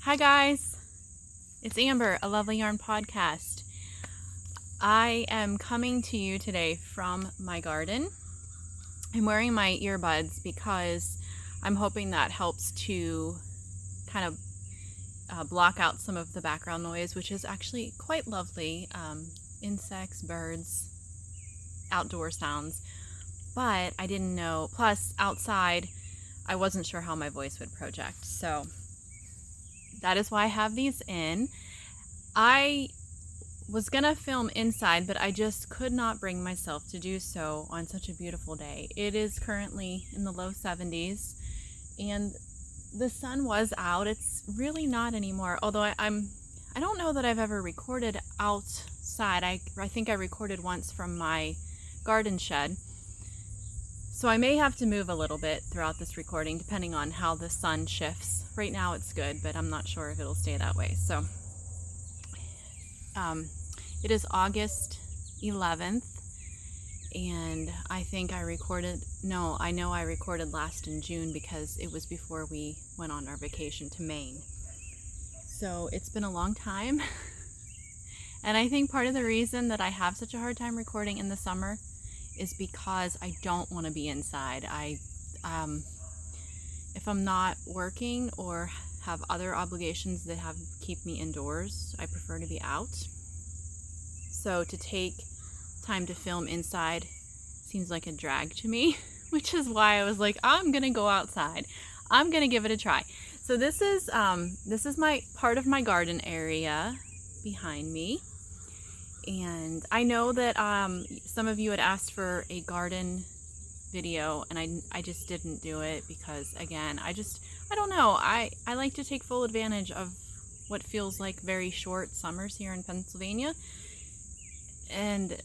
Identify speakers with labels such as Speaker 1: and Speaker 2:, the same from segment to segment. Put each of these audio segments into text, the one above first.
Speaker 1: Hi guys, it's Amber, a Lovely Yarn podcast. I am coming to you today from my garden. I'm wearing my earbuds because I'm hoping that helps to kind of block out some of the background noise, which is actually quite lovely. Insects, birds, outdoor sounds, but I didn't know, plus outside I wasn't sure how my voice would project, so that is why I have these in. I was gonna film inside, but I just could not bring myself to do so on such a beautiful day. It is currently in the low 70s and the sun was out. It's really not anymore, although I don't know that I've ever recorded outside. I think I recorded once from my garden shed. So I may have to move a little bit throughout this recording depending on how the sun shifts. Right now it's good, but I'm not sure if it'll stay that way. So it is August 11th and I know I recorded last in June because it was before we went on our vacation to Maine. So it's been a long time. And I think part of the reason that I have such a hard time recording in the summer is because I don't want to be inside. If I'm not working or have other obligations that keep me indoors, I prefer to be out. So to take time to film inside seems like a drag to me, which is why I was like, I'm gonna go outside. I'm gonna give it a try. So this is my part of my garden area behind me. And I know that some of you had asked for a garden video, and I just didn't do it because, again, I don't know. I like to take full advantage of what feels like very short summers here in Pennsylvania, and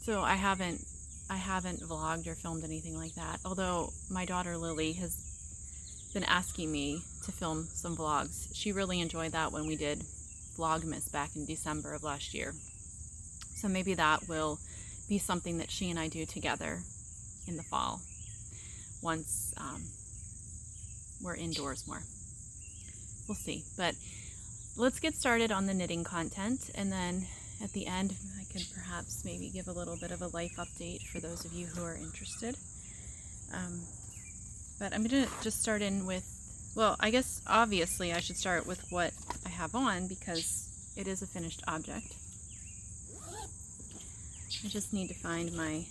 Speaker 1: so I haven't vlogged or filmed anything like that. Although my daughter Lily has been asking me to film some vlogs. She really enjoyed that when we did Vlogmas back in December of last year. So maybe that will be something that she and I do together in the fall once we're indoors more. We'll see. But let's get started on the knitting content, and then at the end I could perhaps maybe give a little bit of a life update for those of you who are interested. But I'm going to just start in with, well, I guess obviously I should start with what I have on because it is a finished object. I just need to find my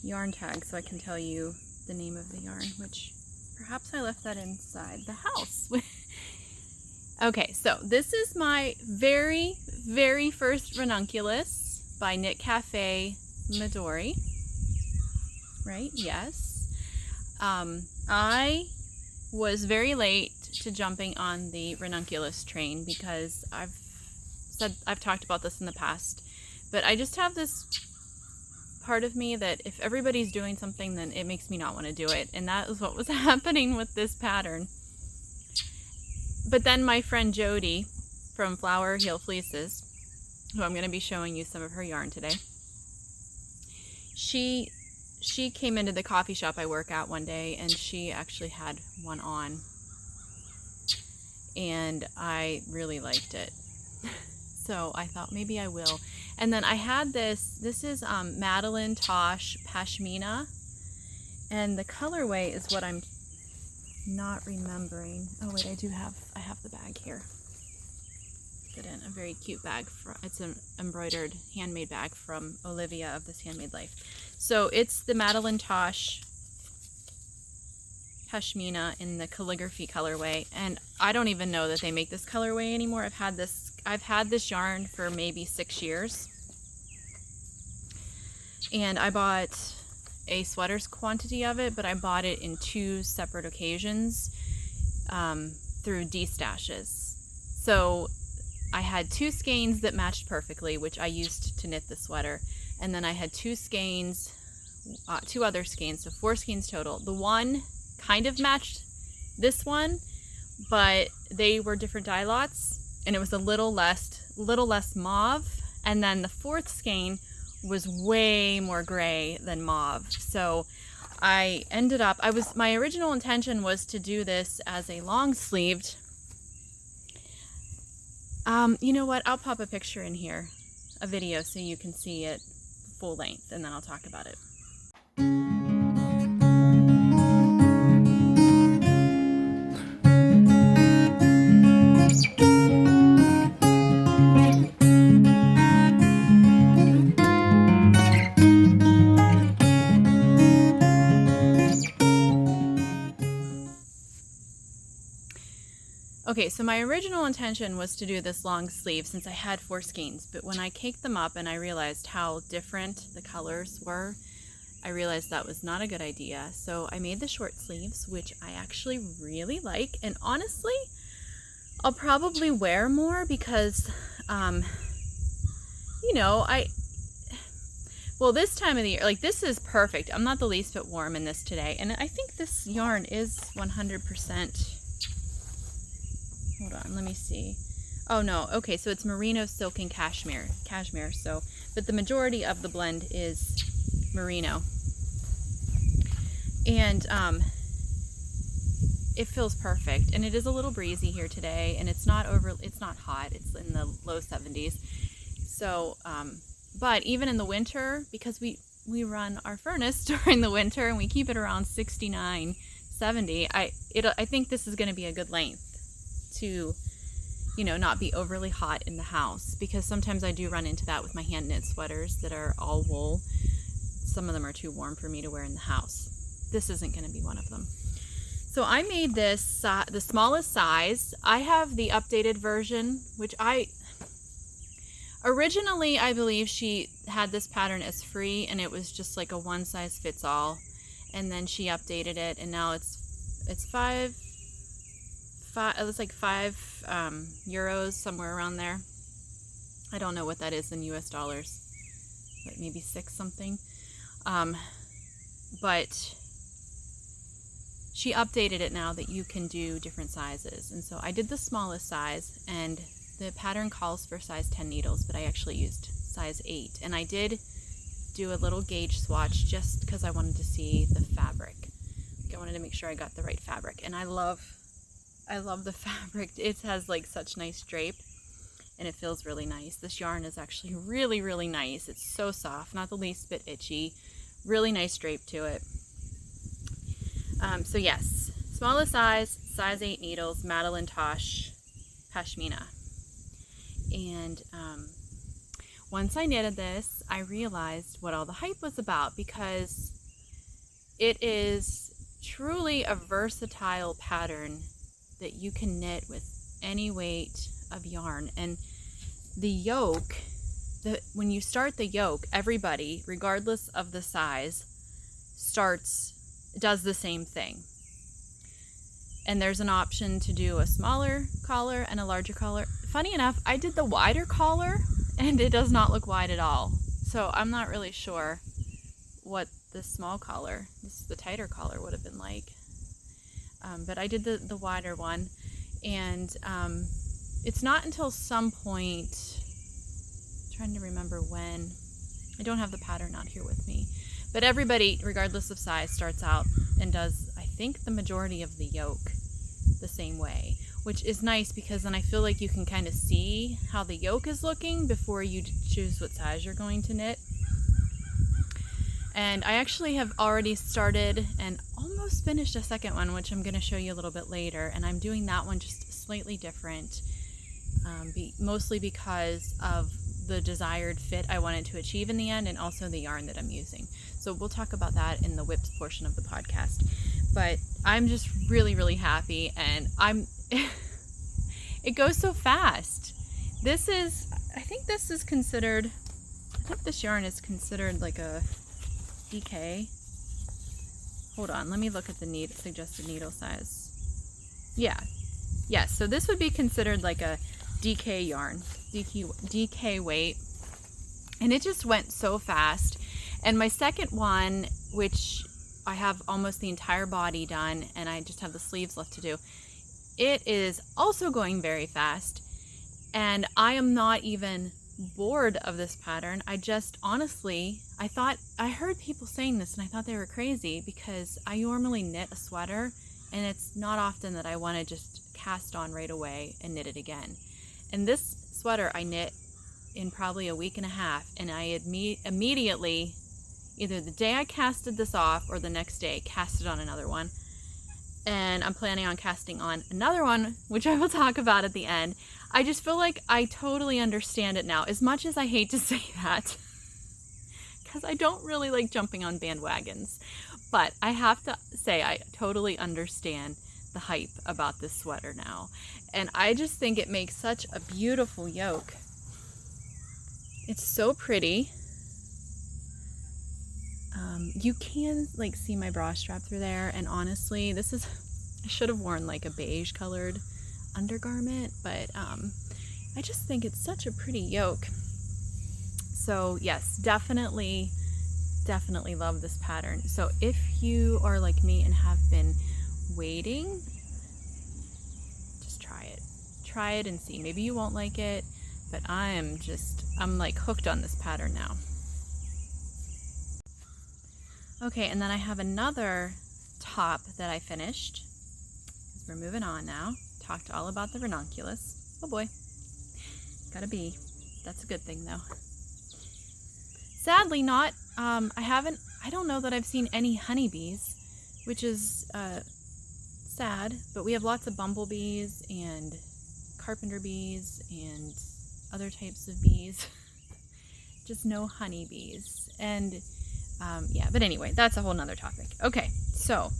Speaker 1: yarn tag so I can tell you the name of the yarn, which perhaps I left that inside the house. Okay, so this is my very, very first Ranunculus by Knit Cafe Midori. Right? Yes. I was very late to jumping on the Ranunculus train because I've talked about this in the past, but I just have this part of me that if everybody's doing something, then it makes me not want to do it, and that is what was happening with this pattern. But then my friend Jody from Flower Heel Fleeces, who I'm going to be showing you some of her yarn today, she came into the coffee shop I work at one day, and she actually had one on, and I really liked it. So I thought maybe I will. And then I had this is Madeline Tosh Pashmina, and the colorway is what I'm not remembering. Oh wait, I have the bag here. Put in a very cute bag. It's an embroidered handmade bag from Olivia of This Handmade Life. So it's the Madeline Tosh Pashmina in the calligraphy colorway, and I don't even know that they make this colorway anymore. I've had this yarn for maybe 6 years, and I bought a sweaters quantity of it, but I bought it in 2 separate occasions through D-stashes. So I had 2 skeins that matched perfectly, which I used to knit the sweater, and then I had 2 other skeins, so 4 skeins total. The one kind of matched this one, but they were different dye lots, and it was a little less mauve, and then the 4th skein was way more gray than mauve. So I ended up, my original intention was to do this as a long sleeved. You know what? I'll pop a picture in here, a video, so you can see it full length, and then I'll talk about it. Okay, so my original intention was to do this long sleeve since I had 4 skeins, but when I caked them up and I realized how different the colors were, I realized that was not a good idea. So I made the short sleeves, which I actually really like, and honestly, I'll probably wear more because, you know, well, this time of the year, like, this is perfect. I'm not the least bit warm in this today, and I think this yarn is 100%. Hold on, let me see. Oh no, okay, so it's merino, silk, and cashmere. So, but the majority of the blend is merino. And it feels perfect, and it is a little breezy here today, and it's not hot. It's in the low 70s. So, but even in the winter, because we run our furnace during the winter and we keep it around 69, 70, I think this is going to be a good length to, you know, not be overly hot in the house, because sometimes I do run into that with my hand knit sweaters that are all wool. Some of them are too warm for me to wear in the house. This isn't going to be one of them. So I made this the smallest size. I have the updated version, which originally I believe she had this pattern as free, and it was just like a one size fits all, and then she updated it, and now it's five. It was like 5 euros, somewhere around there. I don't know what that is in US dollars, but maybe 6 something. But she updated it now that you can do different sizes. And so I did the smallest size, and the pattern calls for size 10 needles, but I actually used size 8. And I did do a little gauge swatch just because I wanted to see the fabric. I wanted to make sure I got the right fabric. And I love the fabric. It has like such nice drape, and it feels really nice. This yarn is actually really, really nice. It's so soft, not the least bit itchy. Really nice drape to it. So yes, smallest size, size 8 needles, Madeline Tosh Pashmina. And once I knitted this, I realized what all the hype was about, because it is truly a versatile pattern that you can knit with any weight of yarn. And the yoke, when you start the yoke, everybody, regardless of the size, does the same thing. And there's an option to do a smaller collar and a larger collar. Funny enough, I did the wider collar, and it does not look wide at all. So I'm not really sure what the small collar, the tighter collar, would have been like. But I did the wider one, and it's not until some point, I'm trying to remember when, I don't have the pattern out here with me, but everybody, regardless of size, starts out and does, I think, the majority of the yoke the same way, which is nice, because then I feel like you can kind of see how the yoke is looking before you choose what size you're going to knit. And I actually have already started and almost finished a second one, which I'm going to show you a little bit later, and I'm doing that one just slightly different, mostly because of the desired fit I wanted to achieve in the end, and also the yarn that I'm using. So we'll talk about that in the whips portion of the podcast. But I'm just really, really happy, and it goes so fast. I think this yarn is considered like a DK. Hold on, let me look at the suggested needle size. Yes, so this would be considered like a DK yarn, DK weight, and it just went so fast. And my second one, which I have almost the entire body done, and I just have the sleeves left to do, it is also going very fast, and I am not even bored of this pattern. I just honestly, I heard people saying this and I thought they were crazy, because I normally knit a sweater and it's not often that I want to just cast on right away and knit it again. And this sweater I knit in probably a week and a half, and I immediately, either the day I casted this off or the next day, casted on another one. And I'm planning on casting on another one, which I will talk about at the end. I just feel like I totally understand it now, as much as I hate to say that, because I don't really like jumping on bandwagons. But I have to say I totally understand the hype about this sweater now. And I just think it makes such a beautiful yoke. It's so pretty. You can like see my bra strap through there, and honestly, I should have worn like a beige colored undergarment, but I just think it's such a pretty yoke. So yes, definitely love this pattern. So if you are like me and have been waiting, just try it and see. Maybe you won't like it, but I'm like hooked on this pattern now. Okay, and then I have another top that I finished. We're moving on now. Talked all about the ranunculus. Oh boy, got a bee. That's a good thing though. Sadly not, I don't know that I've seen any honeybees, which is sad, but we have lots of bumblebees and carpenter bees and other types of bees. Just no honeybees. And yeah, but anyway, that's a whole nother topic. Okay, so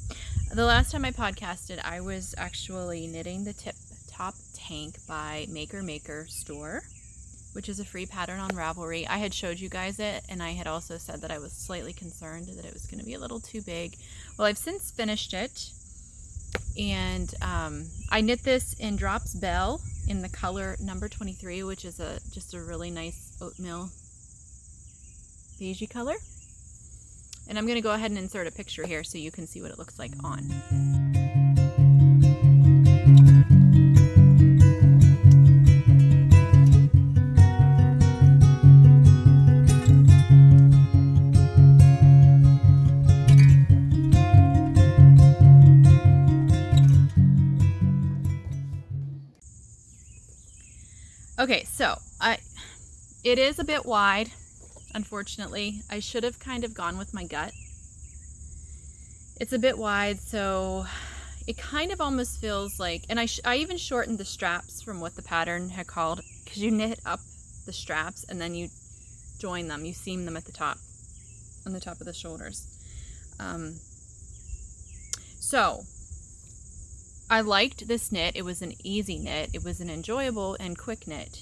Speaker 1: the last time I podcasted, I was actually knitting the Tip Top Tank by Maker Store, which is a free pattern on Ravelry. I had showed you guys it, and I had also said that I was slightly concerned that it was going to be a little too big. Well, I've since finished it, and I knit this in Drops Belle in the color number 23, which is just a really nice oatmeal beigey color. And I'm going to go ahead and insert a picture here so you can see what it looks like on. Okay, so it is a bit wide. Unfortunately, I should have kind of gone with my gut. It's a bit wide, so it kind of almost feels like, and I even shortened the straps from what the pattern had called, because you knit up the straps and then you join them, you seam them at the top, on the top of the shoulders. So I liked this knit. It was an easy knit. It was an enjoyable and quick knit.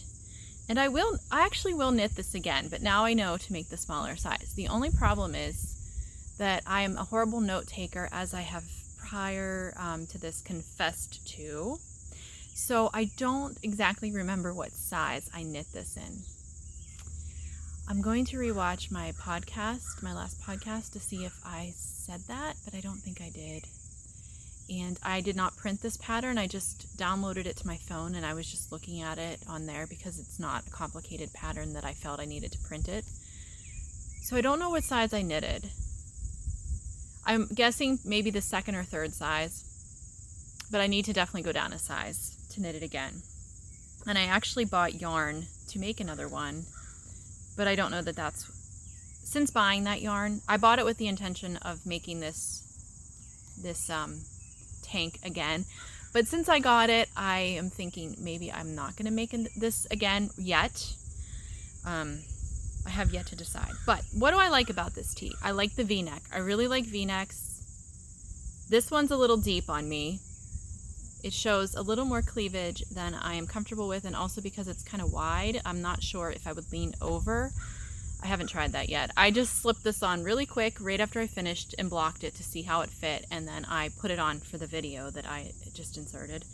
Speaker 1: And I actually will knit this again, but now I know to make the smaller size. The only problem is that I am a horrible note taker, as I have prior to this confessed to. So I don't exactly remember what size I knit this in. I'm going to rewatch my podcast, my last podcast, to see if I said that, but I don't think I did. And I did not print this pattern. I just downloaded it to my phone, and I was just looking at it on there because it's not a complicated pattern that I felt I needed to print it. So I don't know what size I knitted. I'm guessing maybe the second or third size, but I need to definitely go down a size to knit it again. And I actually bought yarn to make another one, but I don't know that that's, since buying that yarn, I bought it with the intention of making this tank again, but since I got it, I am thinking maybe I'm not going to make this again yet. I have yet to decide. But what do I like about this tee? I like the V-neck. I really like V-necks. This one's a little deep on me. It shows a little more cleavage than I am comfortable with, and also because it's kind of wide, I'm not sure if I would lean over. I haven't tried that yet. I just slipped this on really quick right after I finished and blocked it to see how it fit, and then I put it on for the video that I just inserted.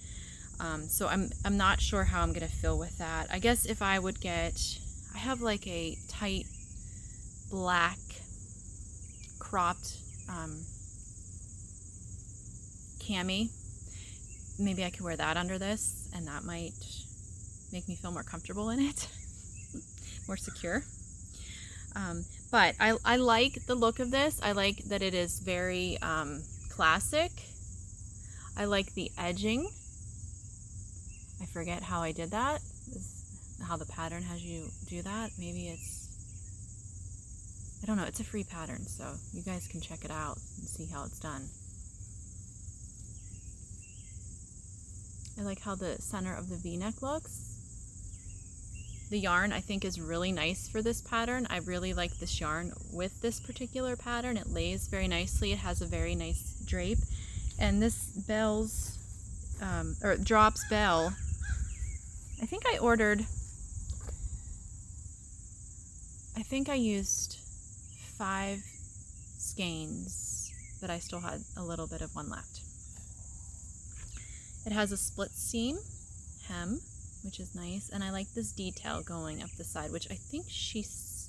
Speaker 1: So I'm not sure how I'm gonna feel with that. I guess if I would get, I have like a tight black cropped cami. Maybe I could wear that under this, and that might make me feel more comfortable in it. more secure. But I like the look of this. I like that it is very classic. I like the edging. I forget how I did that, how the pattern has you do that. Maybe it's, I don't know, it's a free pattern, so you guys can check it out and see how it's done. I like how the center of the V-neck looks. The yarn I think is really nice for this pattern. I really like this yarn with this particular pattern. It lays very nicely. It has a very nice drape. And this Belle's, or Drops Belle, I think I used 5 skeins, but I still had a little bit of one left. It has a split seam hem, which is nice, and I like this detail going up the side, which I think she says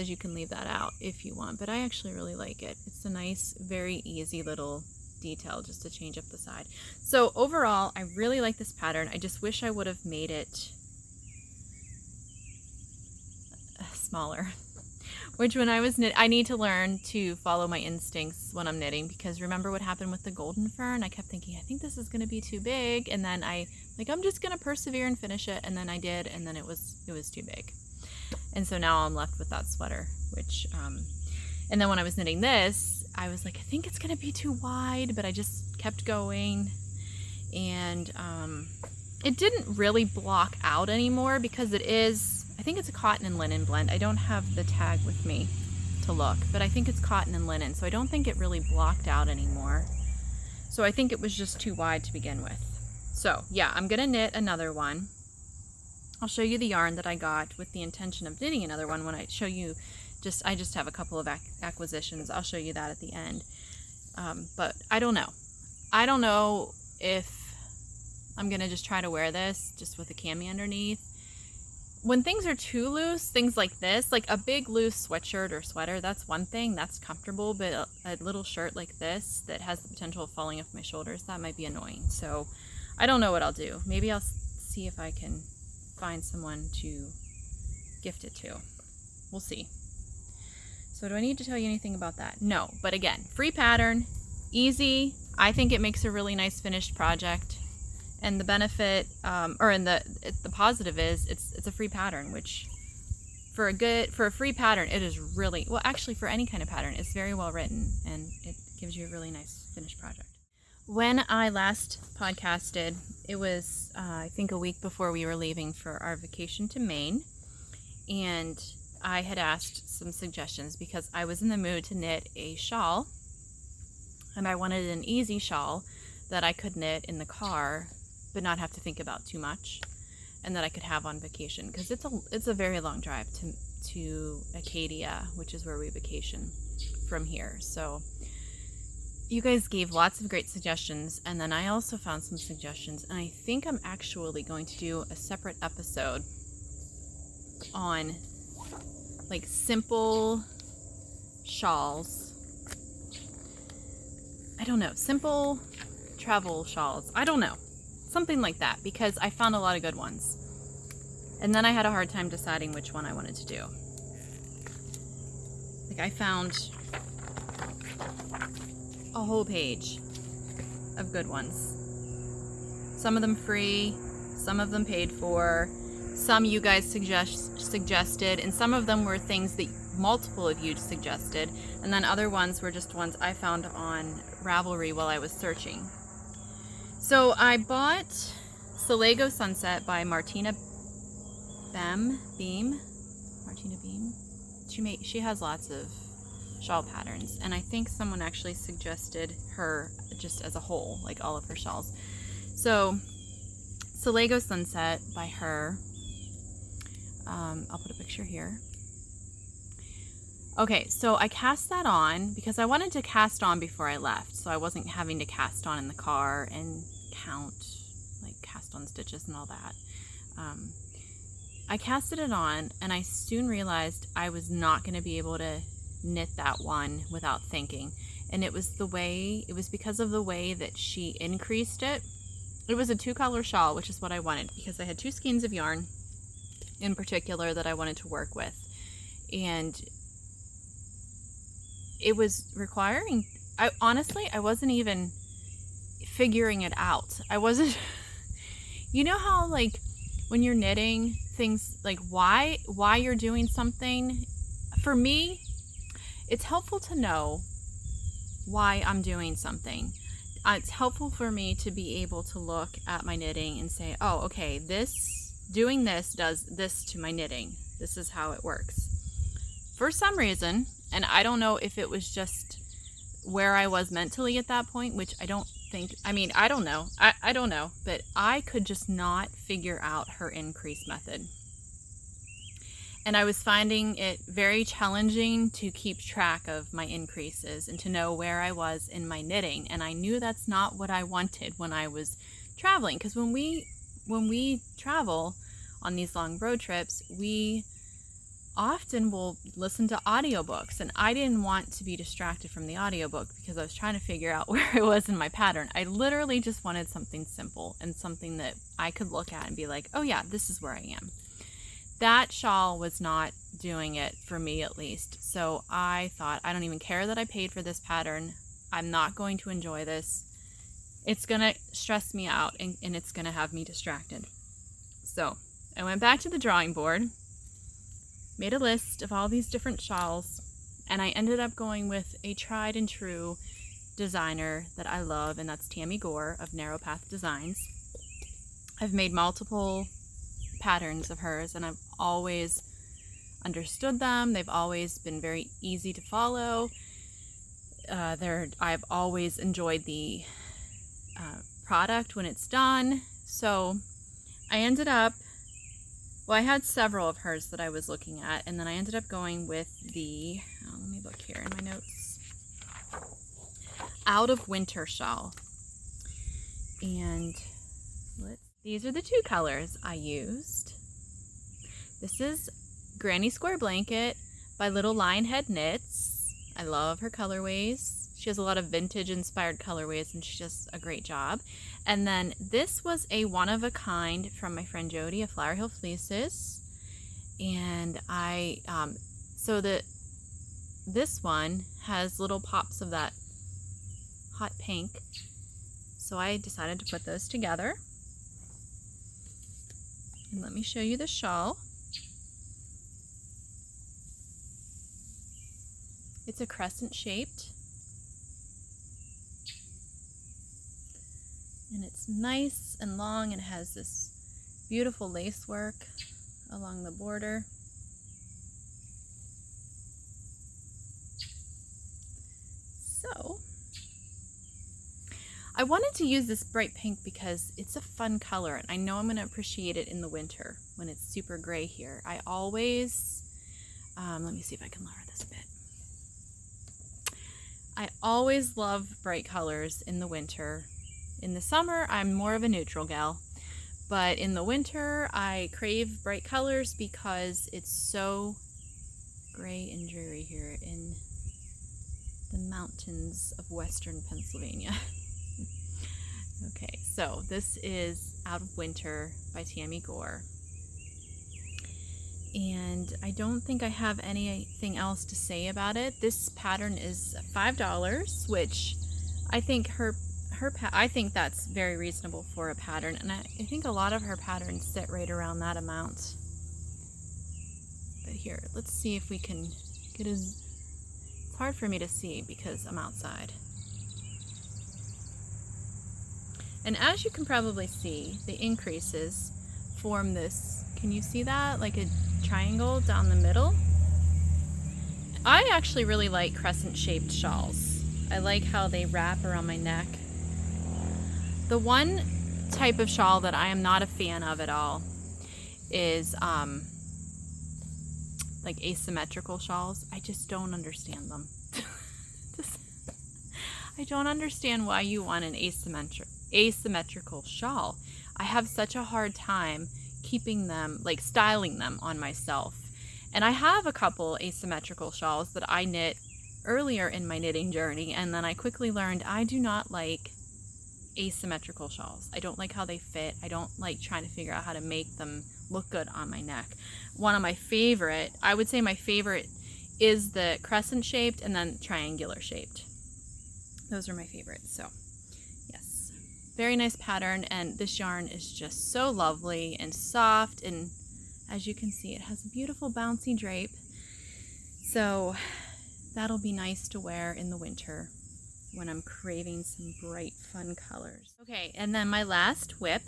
Speaker 1: you can leave that out if you want, but I actually really like it. It's a nice, very easy little detail just to change up the side. So overall, I really like this pattern. I just wish I would have made it smaller. Which when I was knit, I need to learn to follow my instincts when I'm knitting, because remember what happened with the golden fern? I kept thinking, I think this is going to be too big, and then I'm just going to persevere and finish it, and then I did, and then it was too big. And so now I'm left with that sweater, which, and then when I was knitting this, I was like, I think it's going to be too wide, but I just kept going, and it didn't really block out anymore because it is, I think it's a cotton and linen blend. I don't have the tag with me to look, but I think it's cotton and linen, so I don't think it really blocked out anymore. So I think it was just too wide to begin with. So yeah, I'm gonna knit another one. I'll show you the yarn that I got with the intention of knitting another one when I show you, I just have a couple of acquisitions. I'll show you that at the end. But I don't know. I don't know if I'm gonna just try to wear this just with a cami underneath. When things are too loose, things like this, like a big loose sweatshirt or sweater, that's one thing, that's comfortable, but a little shirt like this that has the potential of falling off my shoulders, that might be annoying. So I don't know what I'll do. Maybe I'll see if I can find someone to gift it to. We'll see. So do I need to tell you anything about that? No, but again, free pattern, easy. I think it makes a really nice finished project. And the benefit, the positive is it's a free pattern, which for a free pattern, it is really, well, actually for any kind of pattern, it's very well written and it gives you a really nice finished project. When I last podcasted, it was, I think a week before we were leaving for our vacation to Maine. And I had asked some suggestions because I was in the mood to knit a shawl. And I wanted an easy shawl that I could knit in the car but not have to think about too much, and that I could have on vacation, because it's a very long drive to Acadia, which is where we vacation from here. So you guys gave lots of great suggestions, and then I also found some suggestions, and I think I'm actually going to do a separate episode on like simple shawls. I don't know, simple travel shawls. I don't know. Something like that, because I found a lot of good ones. And then I had a hard time deciding which one I wanted to do. Like I found a whole page of good ones. Some of them free, some of them paid for, some you guys suggested, and some of them were things that multiple of you suggested, and then other ones were just ones I found on Ravelry while I was searching. So I bought Solego Sunset by Martina Beam. She has lots of shawl patterns, and I think someone actually suggested her just as a whole, like all of her shawls. So Solego Sunset by her. I'll put a picture here. Okay, so I cast that on because I wanted to cast on before I left, so I wasn't having to cast on in the car and count, like cast on stitches and all that. I casted it on, and I soon realized I was not going to be able to knit that one without thinking, and it was because of the way that she increased it. It was a 2-color shawl, which is what I wanted, because I had 2 skeins of yarn in particular that I wanted to work with. And it was requiring, I wasn't even figuring it out. I wasn't, you know how like when you're knitting things, like why you're doing something, for me, it's helpful to know why I'm doing something. It's helpful for me to be able to look at my knitting and say, oh, okay, doing this does this to my knitting. This is how it works. For some reason, and I don't know if it was just where I was mentally at that point, which I don't think, I mean, I don't know. I don't know, but I could just not figure out her increase method. And I was finding it very challenging to keep track of my increases and to know where I was in my knitting. And I knew that's not what I wanted when I was traveling. Because when we travel on these long road trips, we often will listen to audiobooks. And I didn't want to be distracted from the audiobook because I was trying to figure out where I was in my pattern. I literally just wanted something simple and something that I could look at and be like, oh yeah, this is where I am. That shawl was not doing it for me, at least. So I thought, I don't even care that I paid for this pattern. I'm not going to enjoy this. It's going to stress me out and it's going to have me distracted. So I went back to the drawing board, made a list of all these different shawls, and I ended up going with a tried and true designer that I love, and that's Tammy Gore of Narrow Path Designs. I've made multiple patterns of hers and I've always understood them. They've always been very easy to follow. I've always enjoyed the product when it's done. So I ended up, well, I had several of hers that I was looking at, and then I ended up going with the, let me look here in my notes, Out of Winter shawl. And these are the two colors I used. This is Granny Square Blanket by Little Lionhead Knits. I love her colorways. She has a lot of vintage inspired colorways and she does a great job. And then this was a one-of-a-kind from my friend Jody of Flower Hill Fleeces. And this one has little pops of that hot pink. So I decided to put those together. And let me show you the shawl. It's a crescent shaped. And it's nice and long and has this beautiful lace work along the border. So I wanted to use this bright pink because it's a fun color and I know I'm going to appreciate it in the winter when it's super gray here. I always, let me see if I can lower this a bit. I always love bright colors in the winter. In the summer, I'm more of a neutral gal, but in the winter, I crave bright colors because it's so gray and dreary here in the mountains of western Pennsylvania. Okay, so this is Out of Winter by Tammy Gore. And I don't think I have anything else to say about it. This pattern is $5, which I think I think that's very reasonable for a pattern. And I think a lot of her patterns sit right around that amount. But here, let's see if we can get it's hard for me to see because I'm outside. And as you can probably see, the increases form this, can you see that? Like a triangle down the middle. I actually really like crescent shaped shawls. I like how they wrap around my neck. The one type of shawl that I am not a fan of at all is like asymmetrical shawls. I just don't understand them. I don't understand why you want an asymmetrical shawl. I have such a hard time keeping them, like styling them on myself. And I have a couple asymmetrical shawls that I knit earlier in my knitting journey, and then I quickly learned I do not like asymmetrical shawls. I don't like how they fit. I don't like trying to figure out how to make them look good on my neck. One of my favorite, I would say my favorite, is the crescent shaped and then triangular shaped. Those are my favorites. So yes, very nice pattern, and this yarn is just so lovely and soft, and as you can see, it has a beautiful bouncy drape. So that'll be nice to wear in the winter when I'm craving some bright, fun colors. Okay, and then my last whip,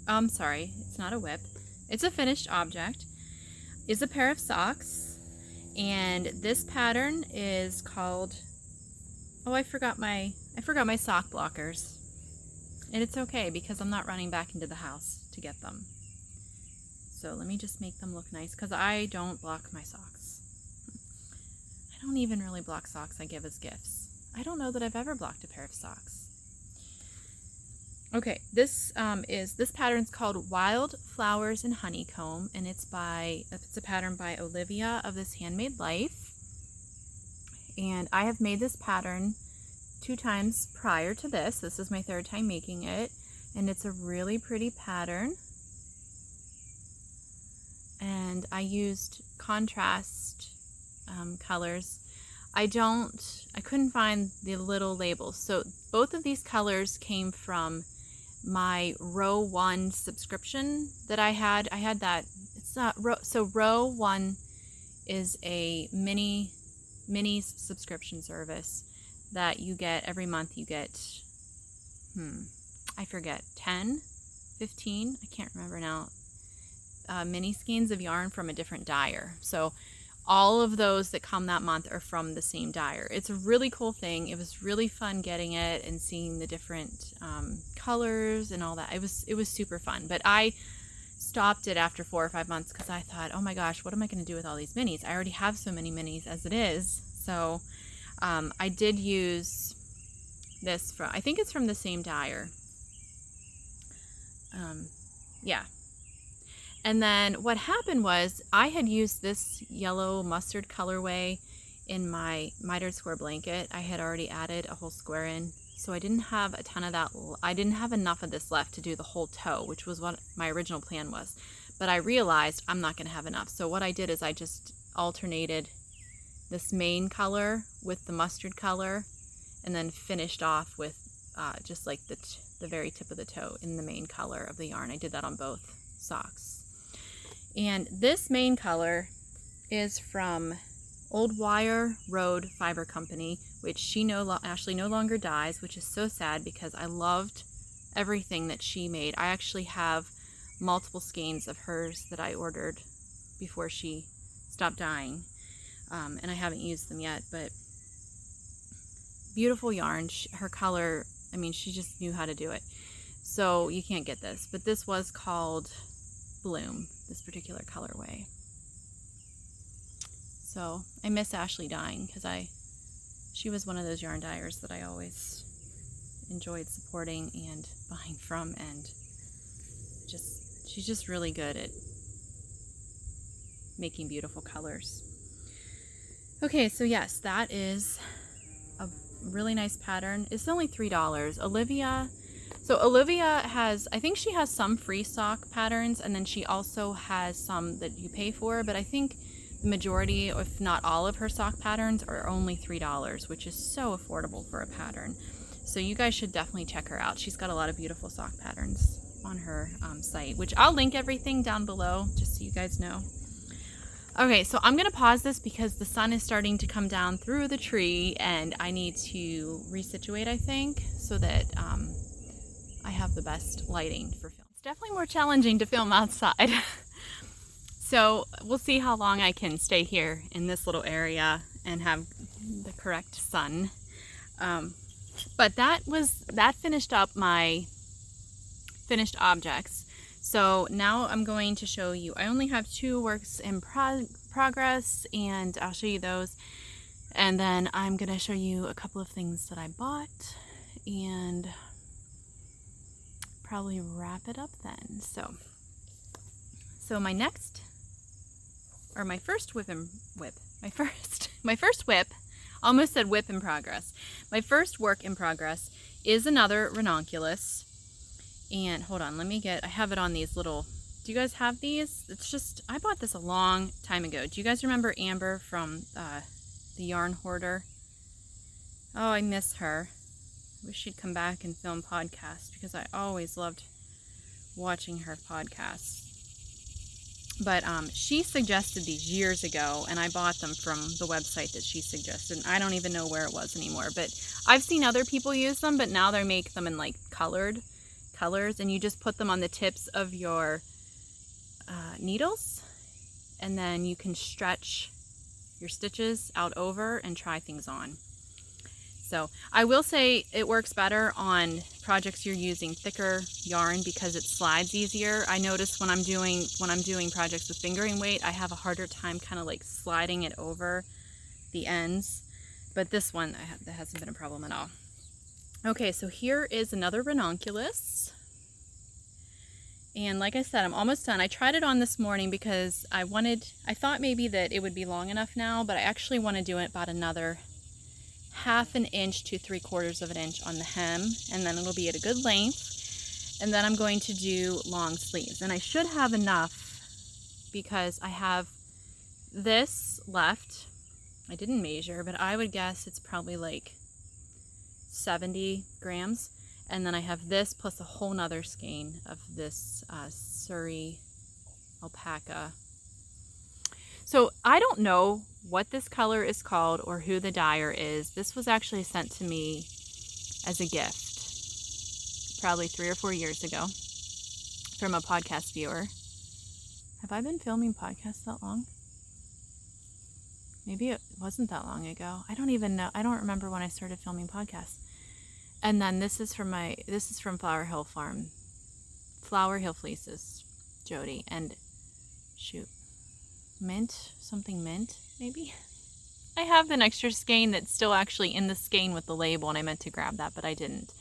Speaker 1: I'm sorry, it's not a whip, it's a finished object, is a pair of socks. And this pattern is called, oh, I forgot my sock blockers. And it's okay because I'm not running back into the house to get them. So let me just make them look nice, because I don't block my socks. I don't even really block socks I give as gifts. I don't know that I've ever blocked a pair of socks. Okay, this pattern's called Wild Flowers and Honeycomb, and it's a pattern by Olivia of This Handmade Life. And I have made this pattern 2 times prior to this. This is my 3rd time making it, and it's a really pretty pattern. And I used contrast colors. I couldn't find the little labels. So both of these colors came from my row 1 subscription that I had. I had that. It's not so row 1 is a mini subscription service that you get every month. You get I forget, 10, 15, I can't remember now, mini skeins of yarn from a different dyer. So all of those that come that month are from the same dyer. It's a really cool thing. It was really fun getting it and seeing the different colors and all that. It was super fun. But I stopped it after 4 or 5 months because I thought, oh my gosh, what am I going to do with all these minis? I already have so many minis as it is. So I did use this I think it's from the same dyer. Yeah. And then what happened was I had used this yellow mustard colorway in my mitered square blanket. I had already added a whole square in, so I didn't have a ton of that. I didn't have enough of this left to do the whole toe, which was what my original plan was. But I realized I'm not going to have enough. So what I did is I just alternated this main color with the mustard color, and then finished off with just like the very tip of the toe in the main color of the yarn. I did that on both socks. And this main color is from Old Wire Road Fiber Company, which Ashley no longer dyes, which is so sad because I loved everything that she made. I actually have multiple skeins of hers that I ordered before she stopped dying, and I haven't used them yet, but beautiful yarn. Her color, I mean, she just knew how to do it. So you can't get this, but this was called Bloom, this particular colorway. So I miss Ashley dying because she was one of those yarn dyers that I always enjoyed supporting and buying from, and she's just really good at making beautiful colors. Okay, so yes, that is a really nice pattern. It's only $3. Olivia has, I think she has some free sock patterns, and then she also has some that you pay for, but I think the majority, if not all of her sock patterns are only $3, which is so affordable for a pattern. So you guys should definitely check her out. She's got a lot of beautiful sock patterns on her site, which I'll link everything down below just so you guys know. Okay, so I'm going to pause this because the sun is starting to come down through the tree, and I need to resituate, I think, so that I have the best lighting for film. It's definitely more challenging to film outside. So we'll see how long I can stay here in this little area and have the correct sun. But that finished up my finished objects. So now I'm going to show you, I only have 2 works in progress, and I'll show you those. And then I'm going to show you a couple of things that I bought, and probably wrap it up then. So my first whip, almost said whip in progress. My first work in progress is another Ranunculus. And hold on, I have it on these little Do you guys have these? It's just, I bought this a long time ago. Do you guys remember Amber from the Yarn Hoarder? Oh, I miss her. I wish she'd come back and film podcasts because I always loved watching her podcasts. But she suggested these years ago, and I bought them from the website that she suggested. And I don't even know where it was anymore. But I've seen other people use them, but now they make them in like colors, and you just put them on the tips of your needles, and then you can stretch your stitches out over and try things on. So I will say it works better on projects you're using thicker yarn because it slides easier. I notice when I'm doing projects with fingering weight, I have a harder time kind of like sliding it over the ends. But this one, that hasn't been a problem at all. Okay, so here is another ranunculus. And like I said, I'm almost done. I tried it on this morning because I thought maybe that it would be long enough now, but I actually want to do it about another 1/2 inch to 3/4 of an inch on the hem, and then it'll be at a good length. And then I'm going to do long sleeves, and I should have enough because I have this left. I didn't measure, but I would guess it's probably like 70 grams. And then I have this plus a whole nother skein of this Surrey alpaca. So I don't know what this color is called or who the dyer is. This was actually sent to me as a gift probably 3 or 4 years ago from a podcast viewer. Have I been filming podcasts that long? Maybe it wasn't that long ago. I don't even know. I don't remember when I started filming podcasts. And then this is from Flower Hill Farm. Flower Hill Fleeces, Jody. And shoot, something mint, maybe? I have an extra skein that's still actually in the skein with the label, and I meant to grab that, but I didn't.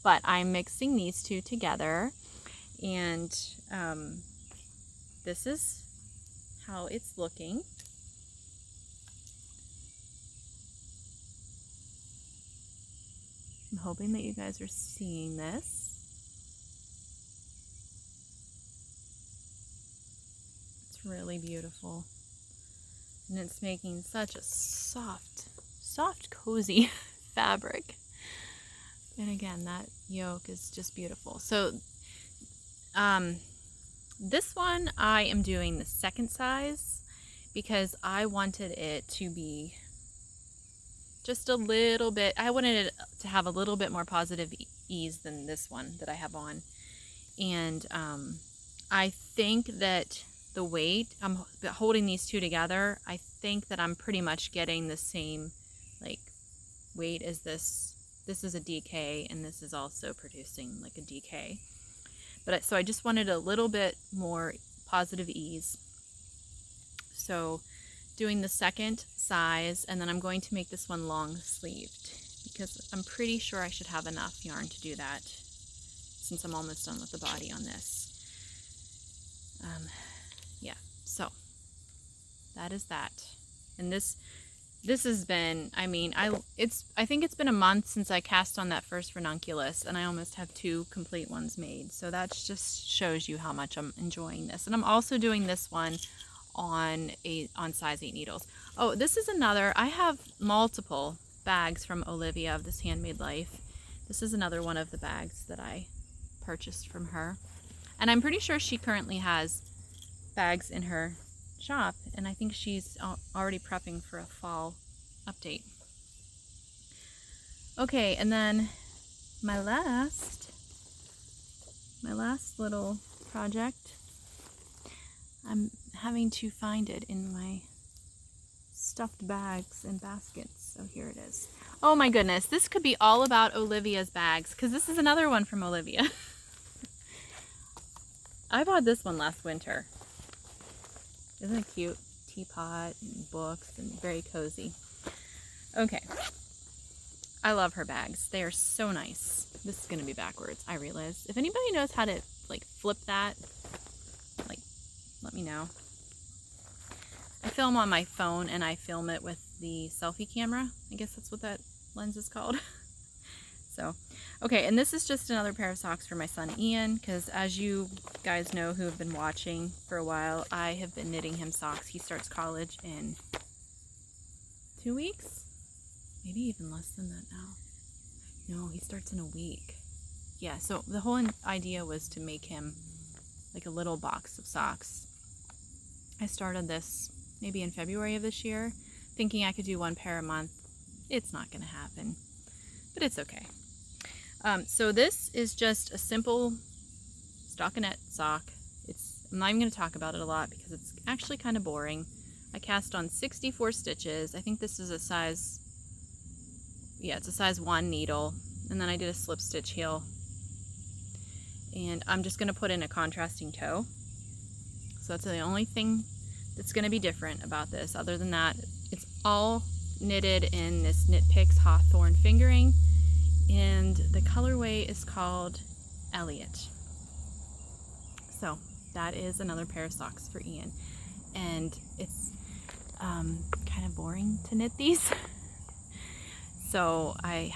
Speaker 1: But I'm mixing these two together, and this is how it's looking. I'm hoping that you guys are seeing this. It's really beautiful. And it's making such a soft, cozy fabric. And again, that yoke is just beautiful. So this one I am doing the second size because I wanted it to be just a little bit, I wanted it to have a little bit more positive ease than this one that I have on. And I think that the weight, I'm holding these two together, I think that I'm pretty much getting the same like weight as this. This is a DK, and this is also producing like a DK. But so I just wanted a little bit more positive ease. So doing the second size, and then I'm going to make this one long sleeved because I'm pretty sure I should have enough yarn to do that since I'm almost done with the body on this. Yeah, so that is that. And this has been, I mean, I think it's been a month since I cast on that first ranunculus, and I almost have 2 complete ones made. So that just shows you how much I'm enjoying this. And I'm also doing this one on size 8 needles. Oh, this is another, I have multiple bags from Olivia of This Handmade Life. This is another one of the bags that I purchased from her. And I'm pretty sure she currently has bags in her shop, and I think she's already prepping for a fall update. Okay, and then my last little project, I'm having to find it in my stuffed bags and baskets. So here it is. Oh my goodness, this could be all about Olivia's bags, because this is another one from Olivia. I bought this one last winter. Isn't it cute? Teapot and books and very cozy. Okay. I love her bags. They are so nice. This is going to be backwards, I realize. If anybody knows how to like flip that, like, let me know. I film on my phone, and I film it with the selfie camera. I guess that's what that lens is called. So, okay, and this is just another pair of socks for my son Ian, because as you guys know who have been watching for a while, I have been knitting him socks. He starts college in 2 weeks? Maybe even less than that now. No, he starts in a week. Yeah, so the whole idea was to make him like a little box of socks. I started this maybe in February of this year, thinking I could do 1 pair a month. It's not going to happen, but it's okay. So this is just a simple stockinette sock. I'm not even going to talk about it a lot because it's actually kind of boring. I cast on 64 stitches. I think this is a size, yeah, it's a size 1 needle. And then I did a slip stitch heel. And I'm just going to put in a contrasting toe. So that's the only thing that's going to be different about this. Other than that, it's all knitted in this Knit Picks Hawthorne fingering. And the colorway is called Elliot. So that is another pair of socks for Ian. And it's kind of boring to knit these. So I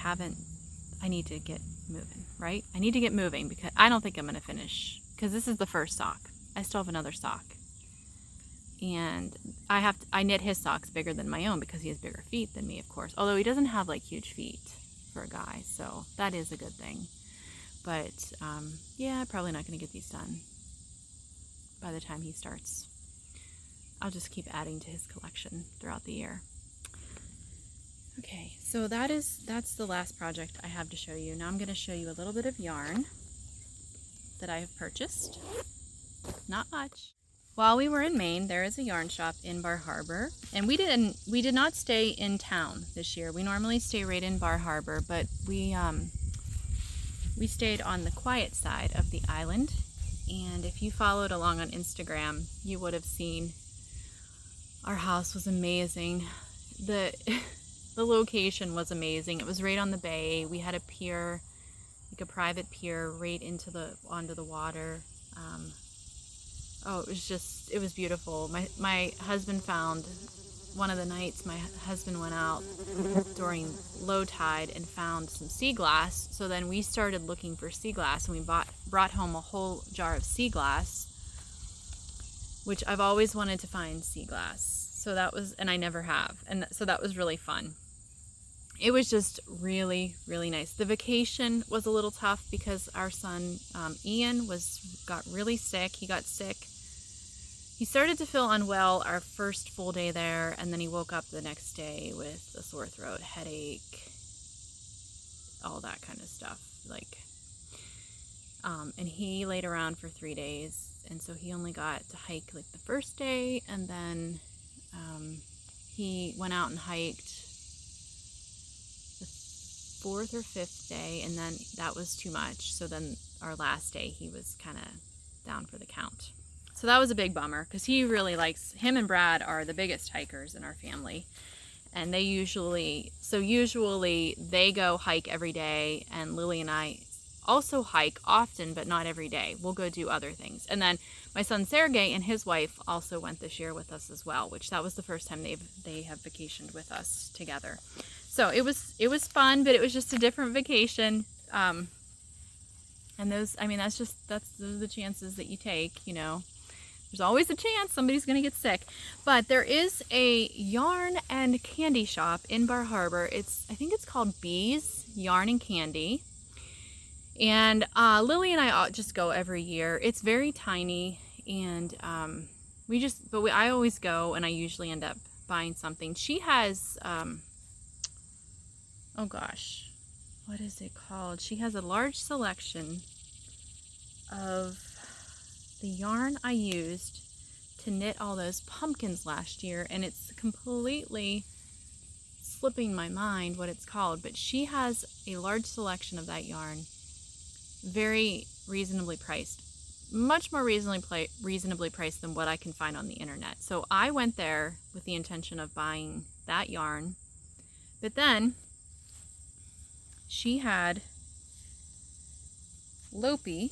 Speaker 1: need to get moving, right? I need to get moving because I don't think I'm going to finish, because this is the first sock. I still have another sock. And I knit his socks bigger than my own because he has bigger feet than me, of course. Although he doesn't have like huge feet for a guy, so that is a good thing. But yeah, probably not going to get these done by the time he starts. I'll just keep adding to his collection throughout the year. Okay, so that's the last project I have to show you. Now I'm going to show you a little bit of yarn that I have purchased. Not much. While we were in Maine, there is a yarn shop in Bar Harbor, and we did not stay in town this year. We normally stay right in Bar Harbor, but we stayed on the quiet side of the island. And if you followed along on Instagram, you would have seen our house was amazing. The location was amazing. It was right on the bay. We had a pier, like a private pier, right onto the water. Oh, it was beautiful. My husband found, one of the nights my husband went out during low tide and found some sea glass. So then we started looking for sea glass, and we brought home a whole jar of sea glass, which I've always wanted to find sea glass. So that was, and I never have. And so that was really fun. It was just really, really nice. The vacation was a little tough because our son, Ian, got really sick. He got sick. He started to feel unwell our first full day there, and then he woke up the next day with a sore throat, headache, all that kind of stuff. And he laid around for 3 days, and so he only got to hike like the first day, and then he went out and hiked the 4th or 5th day, and then that was too much. So then our last day he was kind of down for the count. So that was a big bummer, because he really likes, him and Brad are the biggest hikers in our family. And usually they go hike every day, and Lily and I also hike often, but not every day. We'll go do other things. And then my son Sergey and his wife also went this year with us as well, which that was the first time they have vacationed with us together. So it was fun, but it was just a different vacation. And those are the chances that you take, you know. There's always a chance somebody's going to get sick. But there is a yarn and candy shop in Bar Harbor. I think it's called Bees Yarn and Candy. And Lily and I just go every year. It's very tiny, and I always go, and I usually end up buying something. She has, oh gosh, what is it called? She has a large selection of the yarn I used to knit all those pumpkins last year, and it's completely slipping my mind what it's called, but she has a large selection of that yarn, very reasonably priced, much more reasonably priced than what I can find on the internet. So I went there with the intention of buying that yarn, but then she had Lopi,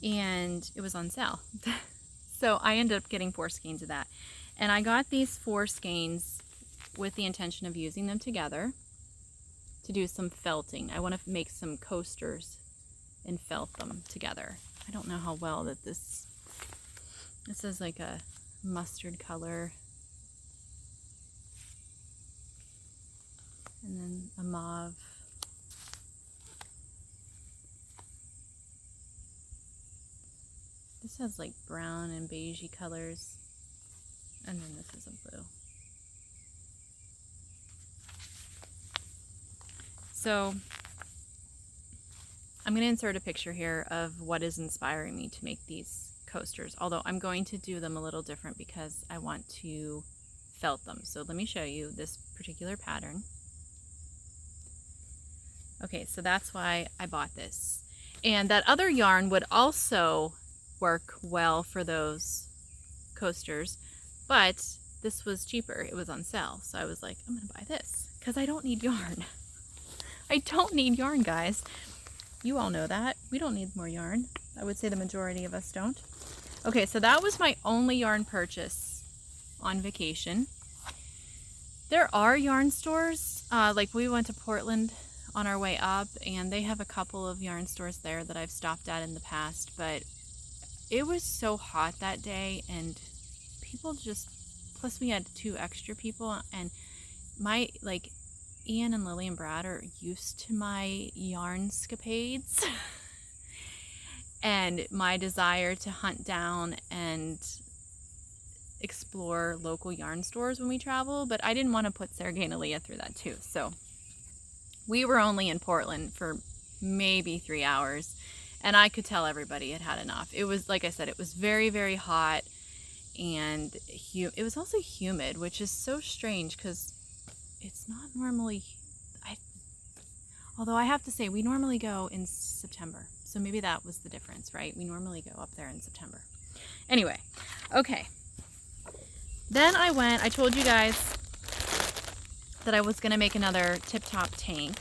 Speaker 1: and it was on sale. So I ended up getting 4 skeins of that. And I got these 4 skeins with the intention of using them together to do some felting. I want to make some coasters and felt them together. I don't know how well that this is like a mustard color. And then a mauve. This has like brown and beigey colors. And then this is a blue. So I'm going to insert a picture here of what is inspiring me to make these coasters. Although I'm going to do them a little different because I want to felt them. So let me show you this particular pattern. Okay, so that's why I bought this. And that other yarn would also work well for those coasters, but this was cheaper. It was on sale. So I was like, I'm gonna buy this because I don't need yarn. I don't need yarn, guys. You all know that. We don't need more yarn. I would say the majority of us don't. Okay, so that was my only yarn purchase on vacation. There are yarn stores, like we went to Portland on our way up, and they have a couple of yarn stores there that I've stopped at in the past, but it was so hot that day, and people just, plus we had 2 extra people, and my, like, Ian and Lily and Brad are used to my yarn scapades and my desire to hunt down and explore local yarn stores when we travel, but I didn't want to put Sergey and Aaliyah through that too. So we were only in Portland for maybe 3 hours, and I could tell everybody had had enough. It was, like I said, it was very, very hot, and it was also humid, which is so strange because it's not normally, although I have to say we normally go in September, so maybe that was the difference, right? We normally go up there in September. Anyway, okay. Then I told you guys that I was going to make another tip top tank.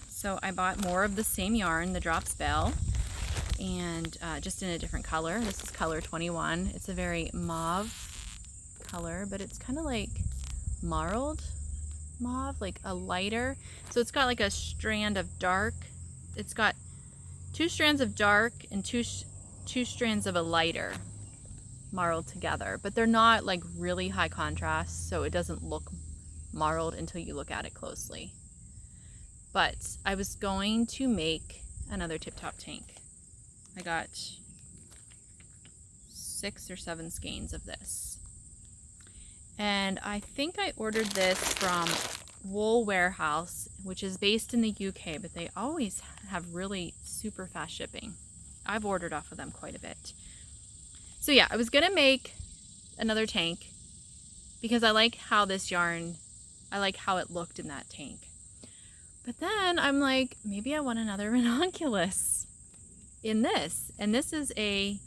Speaker 1: So I bought more of the same yarn, the drop spell, and just in a different color. This is color 21. It's a very mauve color, but it's kind of like marled mauve, like a lighter. So it's got like a strand of dark. It's got 2 strands of dark and two strands of a lighter marled together, but they're not like really high contrast, so it doesn't look marled until you look at it closely. But I was going to make another tip top tank. I got 6 or 7 skeins of this, and I think I ordered this from Wool Warehouse, which is based in the UK, but they always have really super fast shipping. I've ordered off of them quite a bit. So yeah, I was gonna make another tank because I like how this yarn, I like how it looked in that tank. But then I'm like, maybe I want another ranunculus in this. And this is a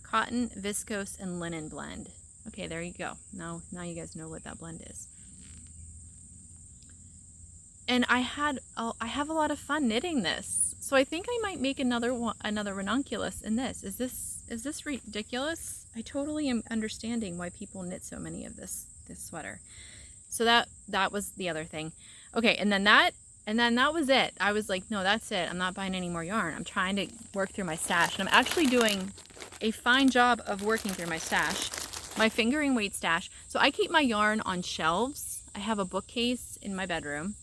Speaker 1: cotton, viscose, and linen blend. Okay, there you go. Now you guys know what that blend is. And I have a lot of fun knitting this. So I think I might make another ranunculus in this. Is this ridiculous? I totally am understanding why people knit so many of this sweater. So that was the other thing. Okay, and then that was it. I was like, no, that's it. I'm not buying any more yarn. I'm trying to work through my stash, and I'm actually doing a fine job of working through my stash, my fingering weight stash. So I keep my yarn on shelves. I have a bookcase in my bedroom,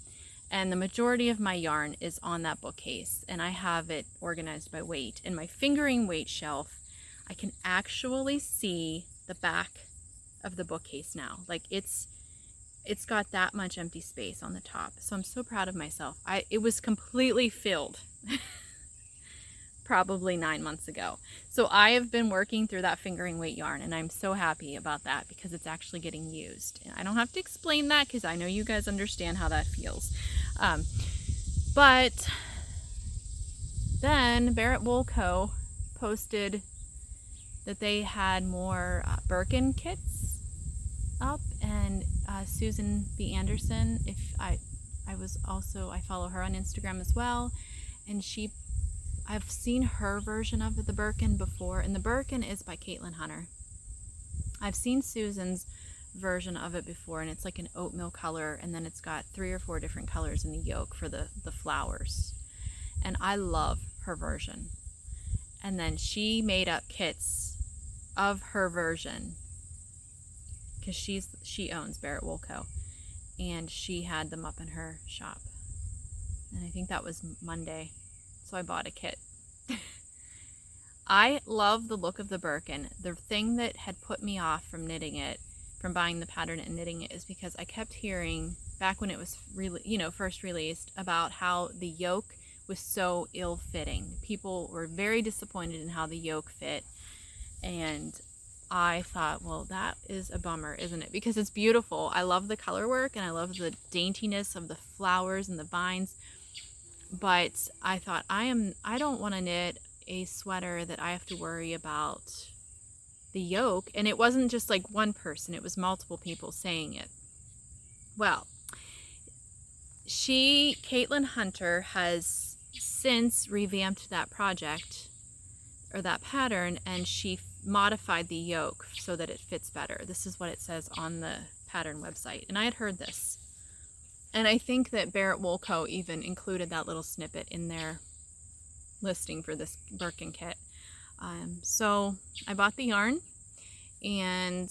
Speaker 1: and the majority of my yarn is on that bookcase, and I have it organized by weight. In my fingering weight shelf, I can actually see the back of the bookcase now. Like it's got that much empty space on the top. So I'm so proud of myself. It was completely filled probably 9 months ago. So I have been working through that fingering weight yarn, and I'm so happy about that because it's actually getting used. And I don't have to explain that because I know you guys understand how that feels. But then Barrett Wool Co. posted that they had more Birkin kits up, and Susan B. Anderson, I follow her on Instagram as well, and I've seen her version of the Birkin before, and the Birkin is by Caitlin Hunter. I've seen Susan's version of it before, and it's like an oatmeal color, and then it's got 3 or 4 different colors in the yoke for the flowers. And I love her version. And then she made up kits of her version because she owns Barrett Wool Co. And she had them up in her shop. And I think that was Monday. So I bought a kit. I love the look of the Birkin. The thing that had put me off from knitting it, from buying the pattern and knitting it, is because I kept hearing back when it was first released about how the yoke was so ill-fitting. People were very disappointed in how the yoke fit, and I thought, well, that is a bummer, isn't it? Because it's beautiful. I love the color work and I love the daintiness of the flowers and the vines, but I thought I don't want to knit a sweater that I have to worry about the yoke. And it wasn't just like one person, it was multiple people saying it. Well, Caitlin Hunter has since revamped that project or that pattern, and she modified the yoke so that it fits better. This is what it says on the pattern website, and I had heard this, and I think that Barrett Wool Co. even included that little snippet in their listing for this Birkin kit. So I bought the yarn, and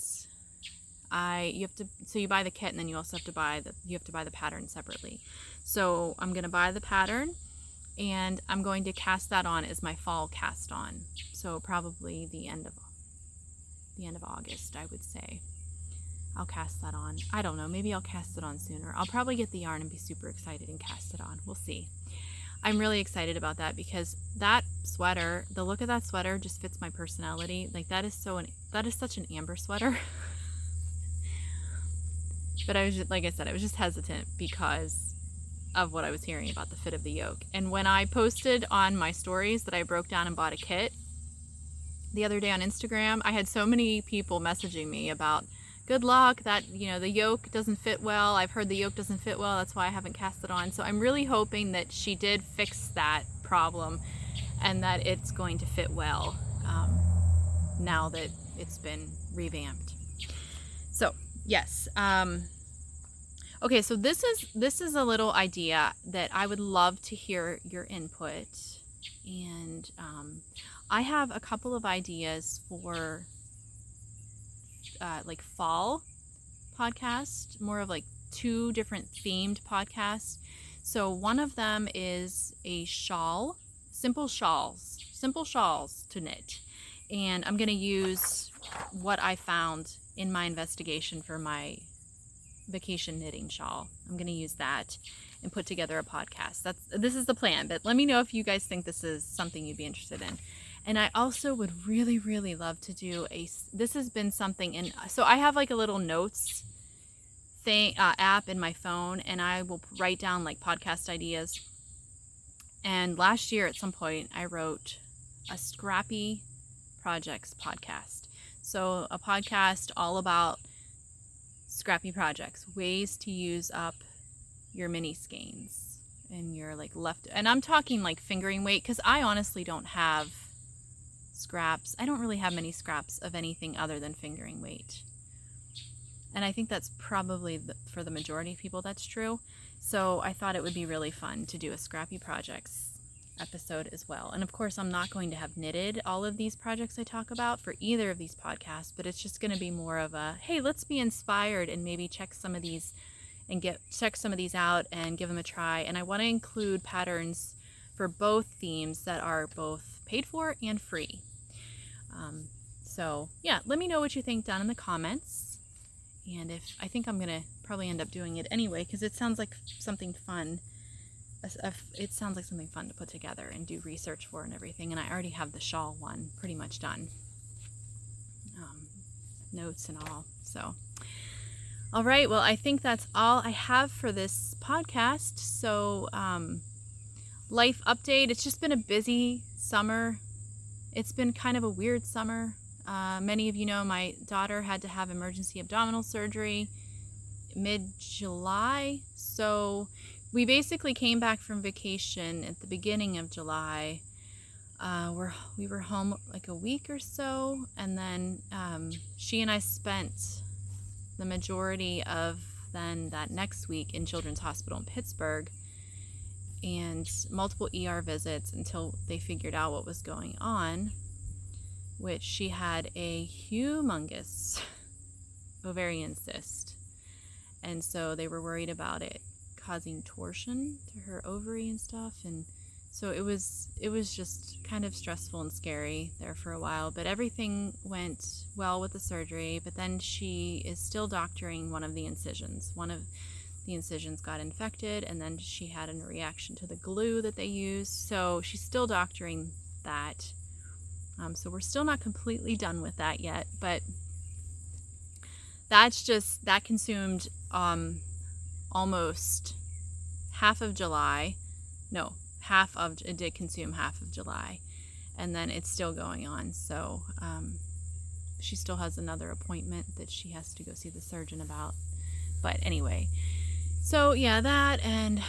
Speaker 1: you buy the kit, and then you also have to buy the pattern separately. So I'm gonna buy the pattern, and I'm going to cast that on as my fall cast on. So probably the end of August, I would say. I'll cast that on. I don't know, maybe I'll cast it on sooner. I'll probably get the yarn and be super excited and cast it on. We'll see. I'm really excited about that because that sweater, the look of that sweater just fits my personality. Like that is such an Amber sweater. But I was just, like I said, I was just hesitant because of what I was hearing about the fit of the yoke. And when I posted on my stories that I broke down and bought a kit the other day on Instagram, I had so many people messaging me about good luck, that the yoke doesn't fit well. I've heard the yoke doesn't fit well, that's why I haven't cast it on. So I'm really hoping that she did fix that problem and that it's going to fit well now that it's been revamped. So yes, okay, so this is a little idea that I would love to hear your input, and I have a couple of ideas for like fall podcast, more of like 2 different themed podcasts. So one of them is a shawl, simple shawls to knit, and I'm going to use what I found in my investigation for my vacation knitting shawl. I'm going to use that and put together a podcast. This is the plan, but let me know if you guys think this is something you'd be interested in. And I also would really, really love to do this has been something so I have like a little notes app in my phone, and I will write down like podcast ideas. And last year at some point I wrote a Scrappy Projects podcast. So a podcast all about scrappy projects, ways to use up your mini skeins and your like and I'm talking like fingering weight, because I honestly don't have scraps. I don't really have many scraps of anything other than fingering weight, and I think that's probably for the majority of people that's true. So I thought it would be really fun to do a Scrappy Projects episode as well. And of course I'm not going to have knitted all of these projects I talk about for either of these podcasts, but it's just going to be more of a, hey, let's be inspired and maybe check some of these out and give them a try. And I want to include patterns for both themes that are both paid for and free. So yeah, let me know what you think down in the comments. And I think I'm gonna probably end up doing it anyway, because it sounds like something fun. It sounds like something fun to put together and do research for and everything. And I already have the shawl one pretty much done, notes and all. So all right, well, I think that's all I have for this podcast. So life update, it's just been a busy summer. It's been kind of a weird summer. Many of you know my daughter had to have emergency abdominal surgery mid-July. So we basically came back from vacation at the beginning of July. We were home like a week or so, and then she and I spent the majority of then that next week in Children's Hospital in Pittsburgh, and multiple ER visits until they figured out what was going on, which she had a humongous ovarian cyst. And so they were worried about it causing torsion to her ovary and stuff. And so it was just kind of stressful and scary there for a while, but everything went well with the surgery. But then she is still doctoring one of the incisions. One of the incisions got infected, and then she had a reaction to the glue that they used. So she's still doctoring that. So we're still not completely done with that yet, but that consumed almost half of July. No, it did consume half of July, and then it's still going on. So she still has another appointment that she has to go see the surgeon about. But anyway, so yeah, that, and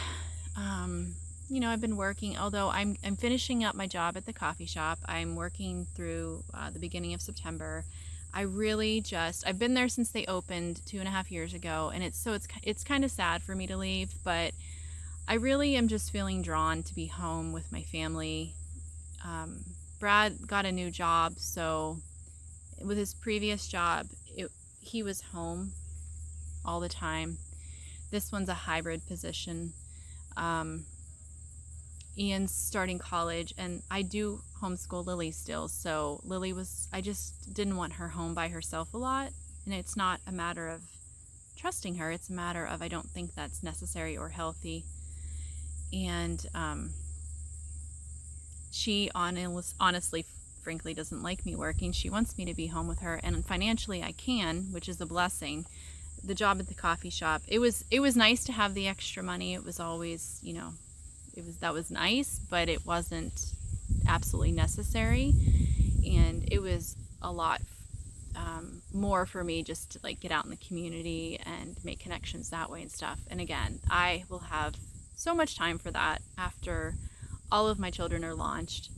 Speaker 1: I've been working, although I'm finishing up my job at the coffee shop. I'm working through the beginning of September. I've been there since they opened 2.5 years ago, and it's kind of sad for me to leave, but I really am just feeling drawn to be home with my family. Brad got a new job, so with his previous job, he was home all the time. This one's a hybrid position. Ian's starting college, and I do homeschool Lily still, so I just didn't want her home by herself a lot, and it's not a matter of trusting her, it's a matter of I don't think that's necessary or healthy. And she honestly, frankly, doesn't like me working. She wants me to be home with her, and financially I can, which is a blessing. The job at the coffee shop, it was nice to have the extra money. It was always, that was nice, but it wasn't absolutely necessary, and it was a lot more for me just to get out in the community and make connections that way and stuff. And again, I will have so much time for that after all of my children are launched.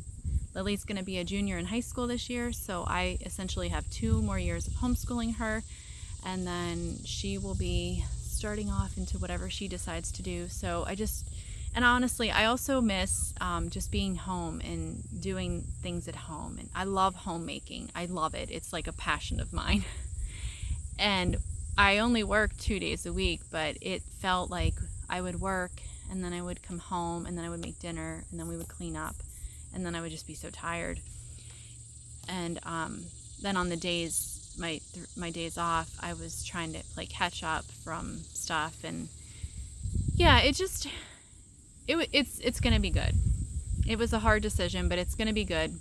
Speaker 1: Lily's going to be a junior in high school this year, so I essentially have 2 more years of homeschooling her, and then she will be starting off into whatever she decides to do. So and honestly, I also miss just being home and doing things at home. And I love homemaking. I love it. It's like a passion of mine. And I only work 2 days a week, but it felt like I would work, and then I would come home, and then I would make dinner, and then we would clean up, and then I would just be so tired. And then on the days, my days off, I was trying to play catch up from stuff. And yeah, it's going to be good. It was a hard decision, but it's going to be good.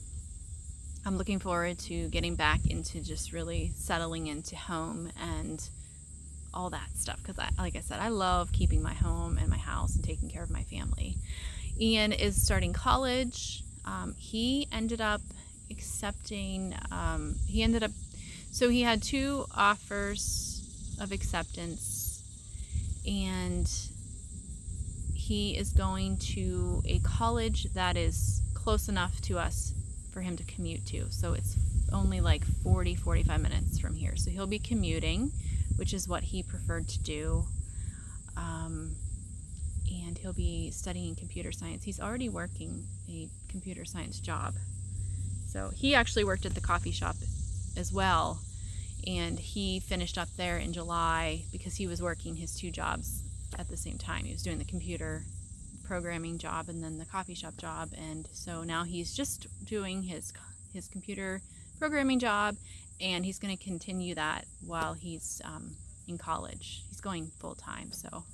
Speaker 1: I'm looking forward to getting back into just really settling into home and all that stuff, because like I said, I love keeping my home and my house and taking care of my family. Ian is starting college. He ended up accepting, so he had 2 offers of acceptance, and he is going to a college that is close enough to us for him to commute to. So it's only 45 minutes from here. So he'll be commuting, which is what he preferred to do. And he'll be studying computer science. He's already working a computer science job. So he actually worked at the coffee shop as well, and he finished up there in July because he was working his 2 jobs at the same time. He was doing the computer programming job and then the coffee shop job, and so now he's just doing his computer programming job, and he's going to continue that while he's in college. He's going full-time, so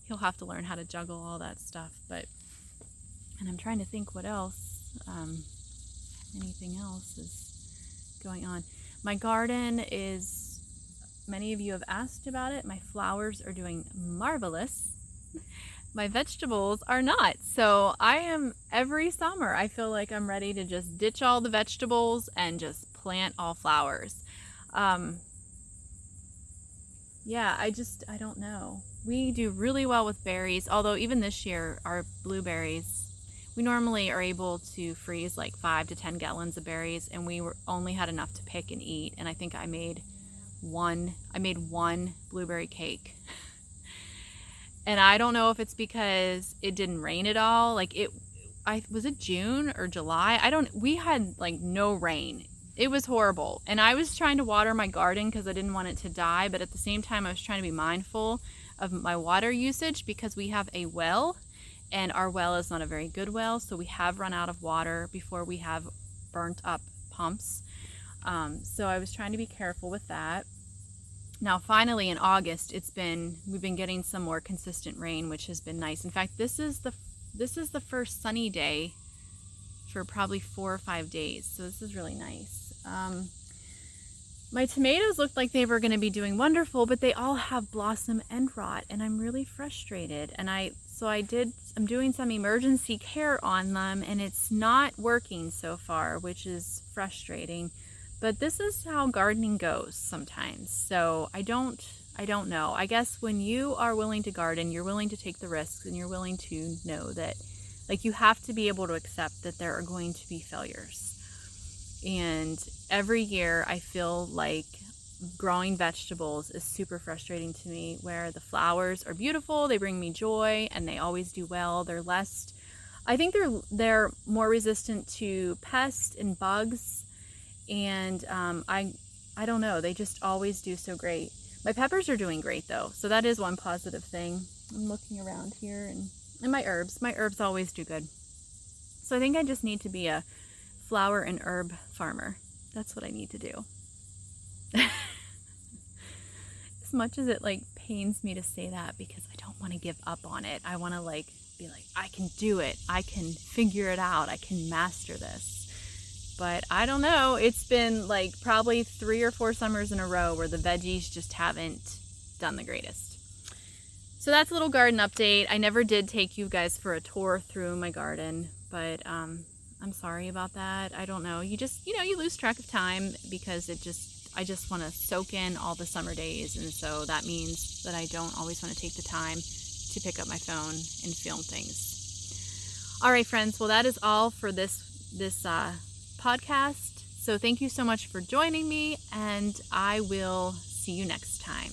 Speaker 1: he'll have to learn how to juggle all that stuff. And I'm trying to think what else, anything else is going on. My garden is, many of you have asked about it. My flowers are doing marvelous. My vegetables are not. So I am, every summer, I feel like I'm ready to just ditch all the vegetables and just plant all flowers. Yeah, I don't know. We do really well with berries, although even this year, our blueberries, we normally are able to freeze 5 to 10 gallons of berries, and we only had enough to pick and eat, and I think I made made one blueberry cake. And I don't know if it's because it didn't rain at all. Like was it June or July? We had like no rain. It was horrible. And I was trying to water my garden because I didn't want it to die. But at the same time, I was trying to be mindful of my water usage because we have a well and our well is not a very good well. So we have run out of water before we have burnt up pumps. So I was trying to be careful with that. Now finally in August, we've been getting some more consistent rain, which has been nice. In fact, this is the first sunny day for probably 4 or 5 days. So this is really nice. My tomatoes looked like they were going to be doing wonderful, but they all have blossom end rot, and I'm really frustrated. And I'm doing some emergency care on them, and it's not working so far, which is frustrating. But this is how gardening goes sometimes. So I don't know. I guess when you are willing to garden, you're willing to take the risks, and you're willing to know that, like, you have to be able to accept that there are going to be failures. And every year I feel like growing vegetables is super frustrating to me, where the flowers are beautiful, they bring me joy, and they always do well. I think they're more resistant to pests and bugs, and I don't know, they just always do so great. My peppers are doing great though, so that is one positive thing. I'm looking around here, and my herbs always do good. So I think I just need to be a flower and herb farmer. That's what I need to do. As much as it like pains me to say that, because I don't want to give up on it. I want to be like, I can do it. I can figure it out. I can master this. But I don't know. It's been like probably 3 or 4 summers in a row where the veggies just haven't done the greatest. So that's a little garden update. I never did take you guys for a tour through my garden, but I'm sorry about that. I don't know. You lose track of time because I just want to soak in all the summer days. And so that means that I don't always want to take the time to pick up my phone and film things. All right, friends. Well, that is all for this podcast. So thank you so much for joining me, and I will see you next time.